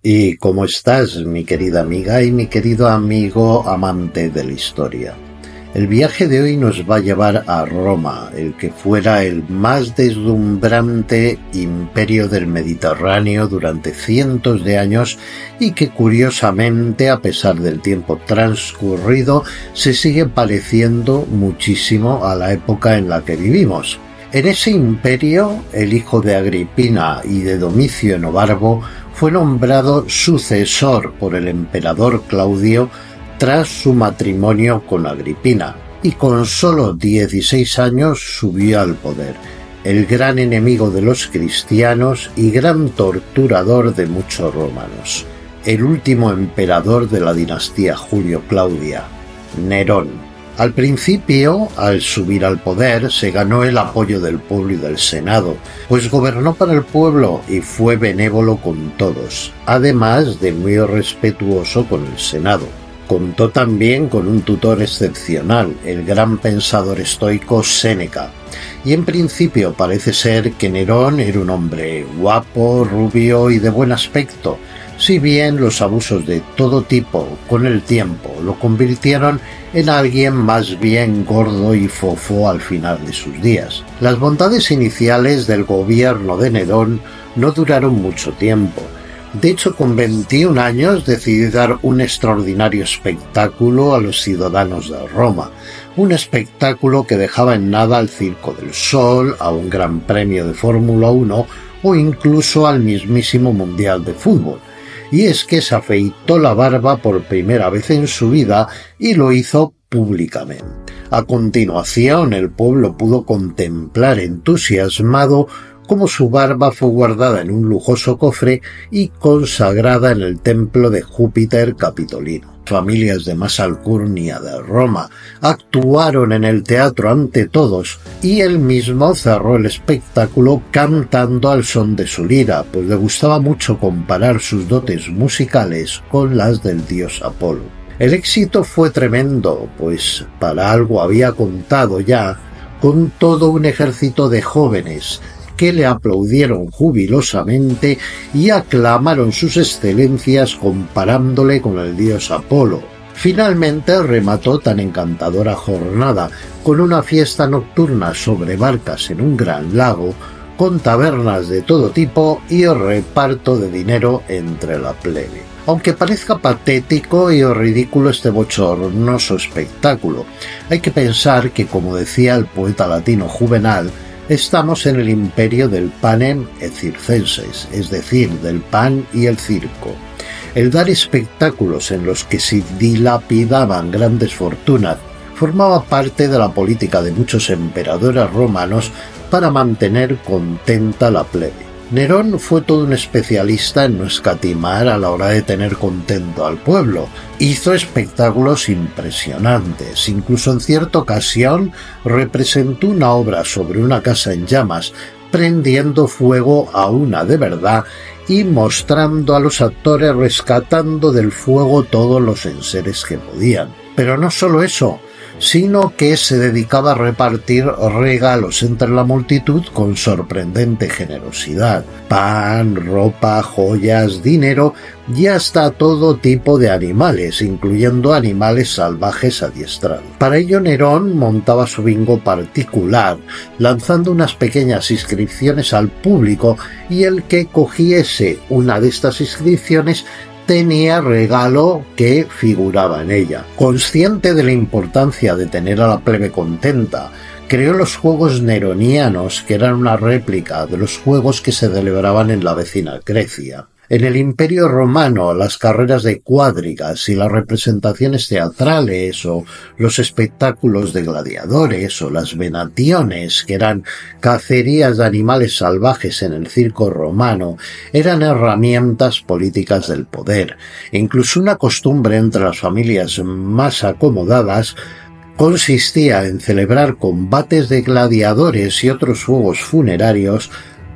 ¿Y cómo estás, mi querida amiga y mi querido amigo amante de la historia? El viaje de hoy nos va a llevar a Roma, el que fuera el más deslumbrante imperio del Mediterráneo durante cientos de años y que curiosamente, a pesar del tiempo transcurrido, se sigue pareciendo muchísimo a la época en la que vivimos. En ese imperio, el hijo de Agripina y de Domicio Enobarbo fue nombrado sucesor por el emperador Claudio tras su matrimonio con Agripina, y con solo 16 años subió al poder, el gran enemigo de los cristianos y gran torturador de muchos romanos, el último emperador de la dinastía Julio-Claudia, Nerón. Al principio, al subir al poder, se ganó el apoyo del pueblo y del Senado, pues gobernó para el pueblo y fue benévolo con todos, además de muy respetuoso con el Senado. Contó también con un tutor excepcional, el gran pensador estoico Séneca, y en principio parece ser que Nerón era un hombre guapo, rubio y de buen aspecto, si bien los abusos de todo tipo con el tiempo lo convirtieron en alguien más bien gordo y fofo al final de sus días. Las bondades iniciales del gobierno de Nerón no duraron mucho tiempo. De hecho, con 21 años decidió dar un extraordinario espectáculo a los ciudadanos de Roma, un espectáculo que dejaba en nada al Circo del Sol, a un gran premio de Fórmula 1 o incluso al mismísimo Mundial de Fútbol. Y es que se afeitó la barba por primera vez en su vida y lo hizo públicamente. A continuación, el pueblo pudo contemplar entusiasmado cómo su barba fue guardada en un lujoso cofre y consagrada en el templo de Júpiter Capitolino. Familias de más alcurnia de Roma actuaron en el teatro ante todos y él mismo cerró el espectáculo cantando al son de su lira, pues le gustaba mucho comparar sus dotes musicales con las del dios Apolo. El éxito fue tremendo, pues para algo había contado ya con todo un ejército de jóvenes que le aplaudieron jubilosamente y aclamaron sus excelencias comparándole con el dios Apolo. Finalmente remató tan encantadora jornada con una fiesta nocturna sobre barcas en un gran lago, con tabernas de todo tipo y reparto de dinero entre la plebe. Aunque parezca patético y ridículo este bochornoso espectáculo, hay que pensar que, como decía el poeta latino Juvenal, estamos en el imperio del panem et circenses, es decir, del pan y el circo. El dar espectáculos en los que se dilapidaban grandes fortunas formaba parte de la política de muchos emperadores romanos para mantener contenta la plebe. Nerón fue todo un especialista en no escatimar a la hora de tener contento al pueblo. Hizo espectáculos impresionantes, incluso en cierta ocasión representó una obra sobre una casa en llamas, prendiendo fuego a una de verdad y mostrando a los actores rescatando del fuego todos los enseres que podían. Pero no solo eso, sino que se dedicaba a repartir regalos entre la multitud con sorprendente generosidad: pan, ropa, joyas, dinero y hasta todo tipo de animales, incluyendo animales salvajes adiestrados. Para ello Nerón montaba su bingo particular, lanzando unas pequeñas inscripciones al público, y el que cogiese una de estas inscripciones tenía regalo que figuraba en ella. Consciente de la importancia de tener a la plebe contenta, creó los Juegos Neronianos, que eran una réplica de los juegos que se celebraban en la vecina Grecia. En el Imperio Romano, las carreras de cuadrigas y las representaciones teatrales o los espectáculos de gladiadores o las venaciones, que eran cacerías de animales salvajes en el circo romano, eran herramientas políticas del poder. Incluso una costumbre entre las familias más acomodadas consistía en celebrar combates de gladiadores y otros juegos funerarios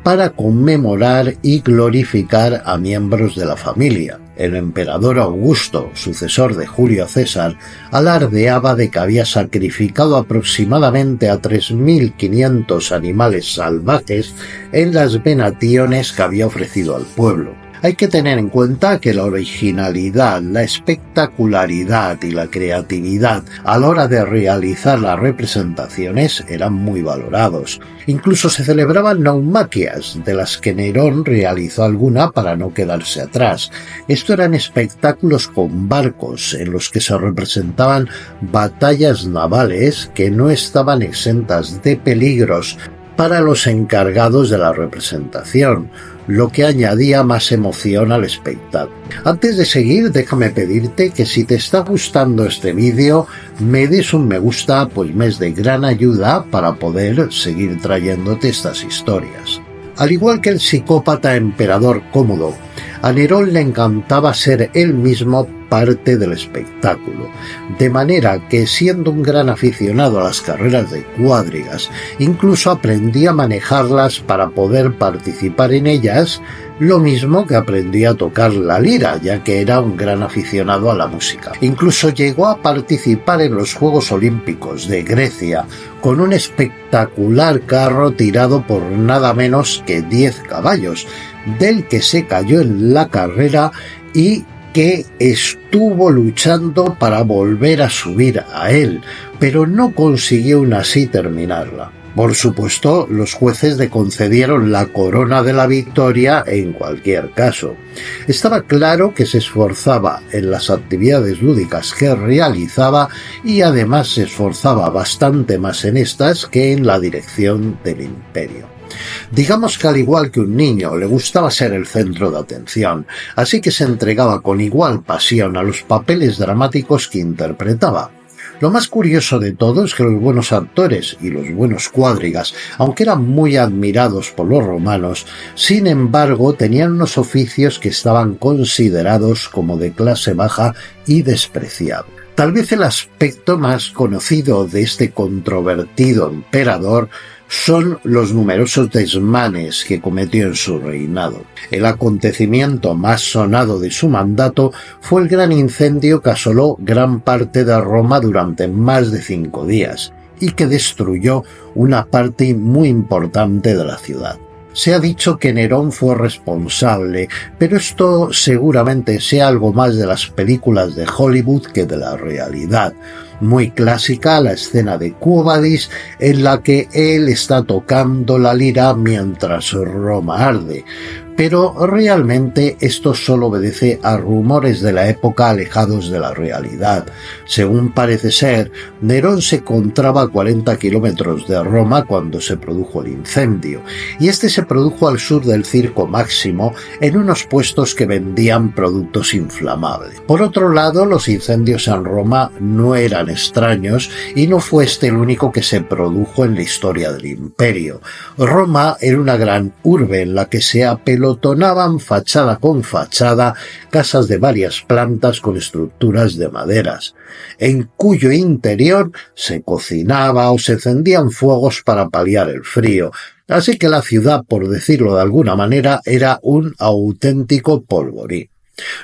para conmemorar y glorificar a miembros de la familia. El emperador Augusto, sucesor de Julio César, alardeaba de que había sacrificado aproximadamente a 3.500 animales salvajes en las venaciones que había ofrecido al pueblo. Hay que tener en cuenta que la originalidad, la espectacularidad y la creatividad a la hora de realizar las representaciones eran muy valorados. Incluso se celebraban naumaquias, de las que Nerón realizó alguna para no quedarse atrás. Esto eran espectáculos con barcos en los que se representaban batallas navales que no estaban exentas de peligros para los encargados de la representación, lo que añadía más emoción al espectáculo. Antes de seguir, déjame pedirte que si te está gustando este vídeo, me des un me gusta, pues me es de gran ayuda para poder seguir trayéndote estas historias. Al igual que el psicópata emperador Cómodo, a Nerón le encantaba ser él mismo parte del espectáculo, de manera que, siendo un gran aficionado a las carreras de cuadrigas, incluso aprendía a manejarlas para poder participar en ellas, lo mismo que aprendía a tocar la lira, ya que era un gran aficionado a la música. Incluso llegó a participar en los Juegos Olímpicos de Grecia con un espectacular carro tirado por nada menos que 10 caballos, del que se cayó en la carrera y que estuvo luchando para volver a subir a él, pero no consiguió aún así terminarla. Por supuesto, los jueces le concedieron la corona de la victoria en cualquier caso. Estaba claro que se esforzaba en las actividades lúdicas que realizaba y además se esforzaba bastante más en estas que en la dirección del imperio. Digamos que al igual que un niño le gustaba ser el centro de atención, así que se entregaba con igual pasión a los papeles dramáticos que interpretaba. Lo más curioso de todo es que los buenos actores y los buenos cuadrigas, aunque eran muy admirados por los romanos, sin embargo tenían unos oficios que estaban considerados como de clase baja y despreciados. Tal vez el aspecto más conocido de este controvertido emperador son los numerosos desmanes que cometió en su reinado. El acontecimiento más sonado de su mandato fue el gran incendio que asoló gran parte de Roma durante más de 5 días y que destruyó una parte muy importante de la ciudad. Se ha dicho que Nerón fue responsable, pero esto seguramente sea algo más de las películas de Hollywood que de la realidad. Muy clásica la escena de Quo Vadis, en la que él está tocando la lira mientras Roma arde. Pero realmente esto solo obedece a rumores de la época alejados de la realidad. Según parece ser, Nerón se encontraba a 40 kilómetros de Roma cuando se produjo el incendio, y este se produjo al sur del Circo Máximo, en unos puestos que vendían productos inflamables. Por otro lado, los incendios en Roma no eran extraños, y no fue este el único que se produjo en la historia del imperio. Roma era una gran urbe en la que se apelotonaban fachada con fachada casas de varias plantas con estructuras de maderas, en cuyo interior se cocinaba o se encendían fuegos para paliar el frío. Así que la ciudad, por decirlo de alguna manera, era un auténtico polvorín.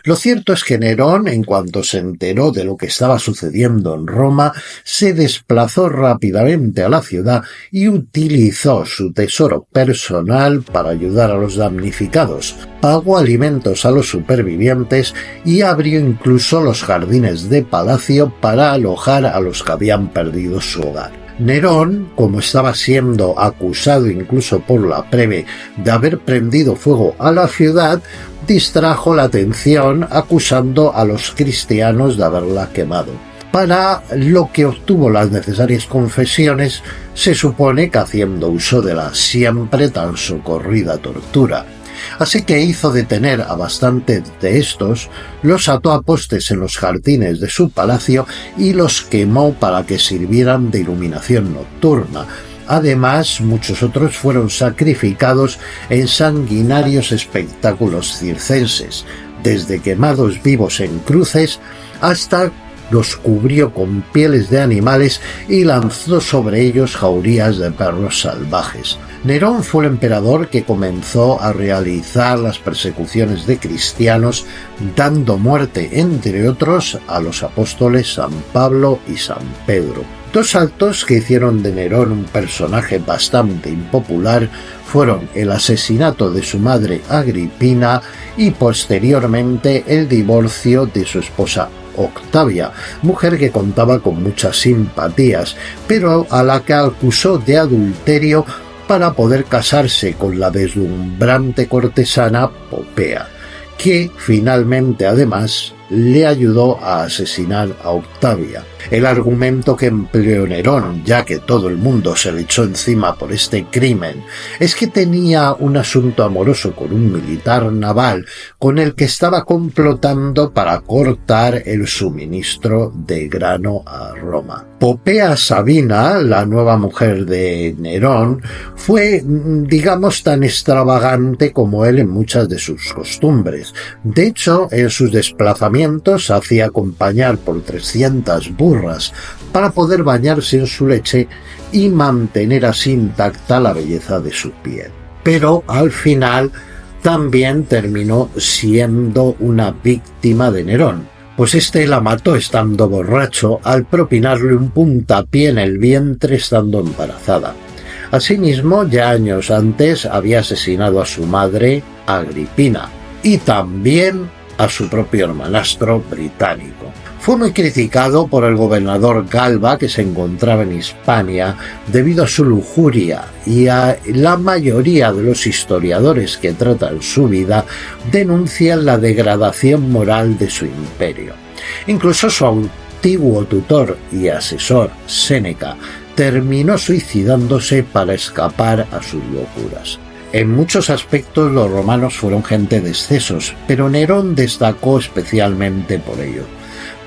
Lo cierto es que Nerón, en cuanto se enteró de lo que estaba sucediendo en Roma, se desplazó rápidamente a la ciudad y utilizó su tesoro personal para ayudar a los damnificados. Pagó alimentos a los supervivientes y abrió incluso los jardines de palacio para alojar a los que habían perdido su hogar. Nerón, como estaba siendo acusado incluso por la plebe de haber prendido fuego a la ciudad, distrajo la atención acusando a los cristianos de haberla quemado, para lo que obtuvo las necesarias confesiones, se supone que haciendo uso de la siempre tan socorrida tortura. Así que hizo detener a bastantes de estos, los ató a postes en los jardines de su palacio y los quemó para que sirvieran de iluminación nocturna. Además, muchos otros fueron sacrificados en sanguinarios espectáculos circenses, desde quemados vivos en cruces hasta los cubrió con pieles de animales y lanzó sobre ellos jaurías de perros salvajes. Nerón fue el emperador que comenzó a realizar las persecuciones de cristianos, dando muerte, entre otros, a los apóstoles San Pablo y San Pedro. Dos saltos que hicieron de Nerón un personaje bastante impopular fueron el asesinato de su madre Agripina y posteriormente el divorcio de su esposa Octavia, mujer que contaba con muchas simpatías, pero a la que acusó de adulterio para poder casarse con la deslumbrante cortesana Popea, que finalmente además le ayudó a asesinar a Octavia. El argumento que empleó Nerón, ya que todo el mundo se le echó encima por este crimen, es que tenía un asunto amoroso con un militar naval con el que estaba complotando para cortar el suministro de grano a Roma. Popea Sabina, la nueva mujer de Nerón, fue, digamos, tan extravagante como él en muchas de sus costumbres. De hecho, en sus desplazamientos se hacía acompañar por 300 burras para poder bañarse en su leche y mantener así intacta la belleza de su piel. Pero al final también terminó siendo una víctima de Nerón, pues este la mató estando borracho al propinarle un puntapié en el vientre estando embarazada. Asimismo, ya años antes había asesinado a su madre, Agripina, y también a su propio hermanastro británico. Fue muy criticado por el gobernador Galba, que se encontraba en Hispania, debido a su lujuria, y a la mayoría de los historiadores que tratan su vida denuncian la degradación moral de su imperio. Incluso su antiguo tutor y asesor, Séneca, terminó suicidándose para escapar a sus locuras. En muchos aspectos los romanos fueron gente de excesos, pero Nerón destacó especialmente por ello.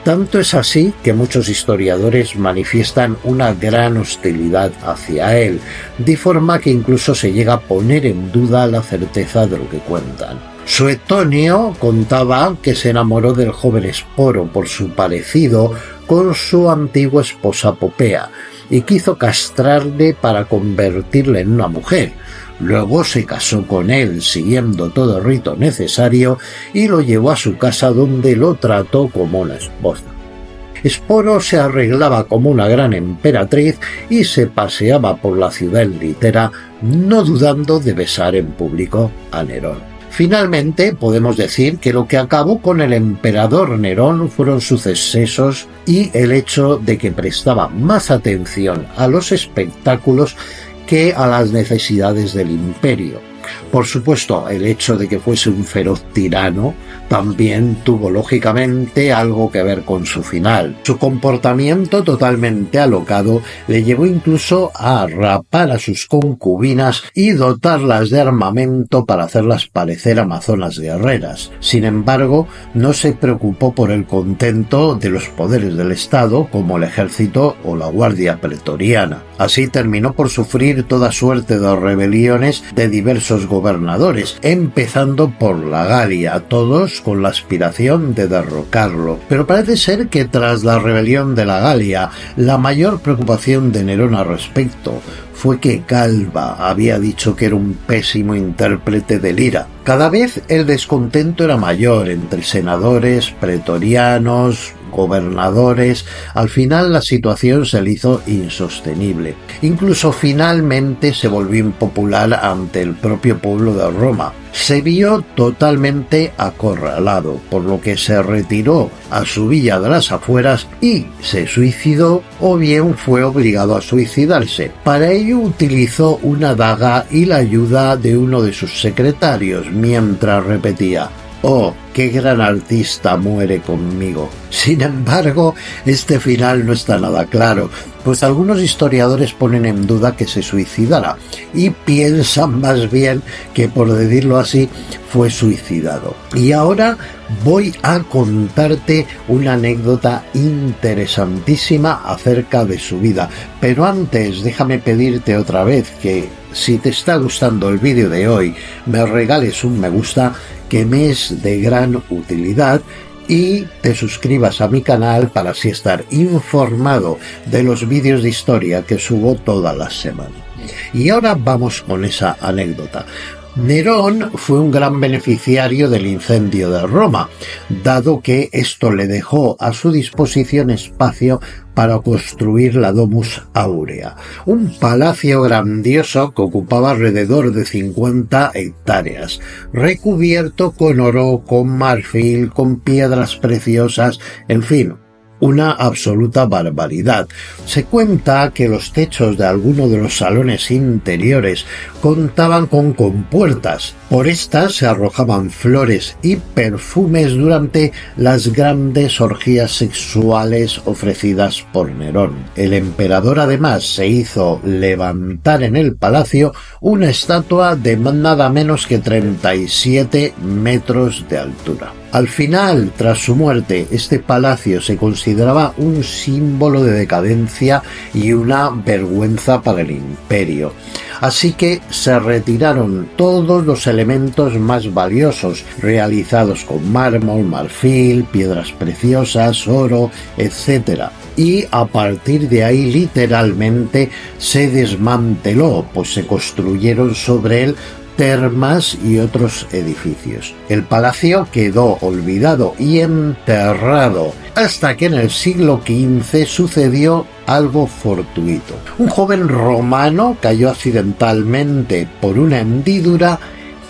Tanto es así que muchos historiadores manifiestan una gran hostilidad hacia él, de forma que incluso se llega a poner en duda la certeza de lo que cuentan. Suetonio contaba que se enamoró del joven Esporo por su parecido con su antigua esposa Popea y quiso castrarle para convertirle en una mujer. Luego se casó con él siguiendo todo el rito necesario y lo llevó a su casa donde lo trató como una esposa. Esporo se arreglaba como una gran emperatriz y se paseaba por la ciudad en litera, no dudando de besar en público a Nerón. Finalmente, podemos decir que lo que acabó con el emperador Nerón fueron sus excesos y el hecho de que prestaba más atención a los espectáculos que a las necesidades del imperio. Por supuesto, el hecho de que fuese un feroz tirano también tuvo lógicamente algo que ver con su final. Su comportamiento totalmente alocado le llevó incluso a rapar a sus concubinas y dotarlas de armamento para hacerlas parecer amazonas guerreras. Sin embargo, no se preocupó por el contento de los poderes del Estado como el ejército o la guardia pretoriana. Así terminó por sufrir toda suerte de rebeliones de diversos gobernadores, empezando por la Galia, todos con la aspiración de derrocarlo. Pero parece ser que tras la rebelión de la Galia, la mayor preocupación de Nerón al respecto fue que Galba había dicho que era un pésimo intérprete de lira. Cada vez el descontento era mayor entre senadores, pretorianos, gobernadores. Al final la situación se le hizo insostenible. Incluso finalmente se volvió impopular ante el propio pueblo de Roma. Se vio totalmente acorralado, por lo que se retiró a su villa de las afueras y se suicidó, o bien fue obligado a suicidarse. Para ello utilizó una daga y la ayuda de uno de sus secretarios, mientras repetía: «Oh, qué gran artista muere conmigo». Sin embargo, este final no está nada claro, pues algunos historiadores ponen en duda que se suicidara y piensan más bien que, por decirlo así, fue suicidado. Y ahora voy a contarte una anécdota interesantísima acerca de su vida. Pero antes, déjame pedirte otra vez que, si te está gustando el vídeo de hoy, me regales un me gusta, que me es de gran utilidad, y te suscribas a mi canal para así estar informado de los vídeos de historia que subo todas las semanas. Y ahora vamos con esa anécdota. Nerón fue un gran beneficiario del incendio de Roma, dado que esto le dejó a su disposición espacio para construir la Domus Aurea, un palacio grandioso que ocupaba alrededor de 50 hectáreas, recubierto con oro, con marfil, con piedras preciosas, en fin, una absoluta barbaridad. Se cuenta que los techos de algunos de los salones interiores contaban con compuertas. Por estas se arrojaban flores y perfumes durante las grandes orgías sexuales ofrecidas por Nerón. El emperador además se hizo levantar en el palacio una estatua de nada menos que 37 metros de altura. Al final, tras su muerte, este palacio se consideraba un símbolo de decadencia y una vergüenza para el imperio. Así que se retiraron todos los elementos más valiosos, realizados con mármol, marfil, piedras preciosas, oro, etc. Y a partir de ahí literalmente se desmanteló, pues se construyeron sobre él termas y otros edificios. El palacio quedó olvidado y enterrado hasta que en el siglo XV sucedió algo fortuito. Un joven romano cayó accidentalmente por una hendidura,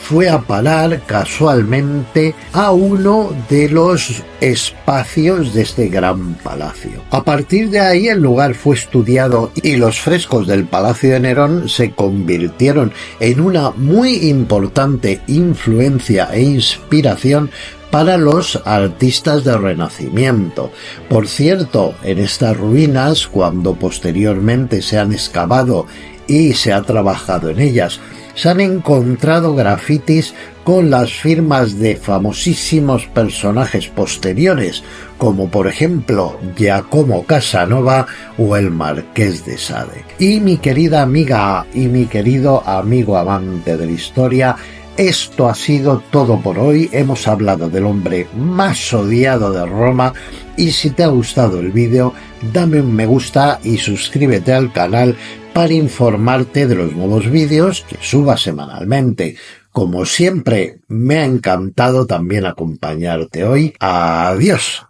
fue a parar casualmente a uno de los espacios de este gran palacio. A partir de ahí el lugar fue estudiado y los frescos del Palacio de Nerón se convirtieron en una muy importante influencia e inspiración para los artistas del Renacimiento. Por cierto, en estas ruinas, cuando posteriormente se han excavado y se ha trabajado en ellas, se han encontrado grafitis con las firmas de famosísimos personajes posteriores, como por ejemplo Giacomo Casanova o el Marqués de Sade. Y mi querida amiga y mi querido amigo amante de la historia, esto ha sido todo por hoy. Hemos hablado del hombre más odiado de Roma y si te ha gustado el vídeo, dame un me gusta y suscríbete al canal para informarte de los nuevos vídeos que suba semanalmente. Como siempre, me ha encantado también acompañarte hoy. Adiós.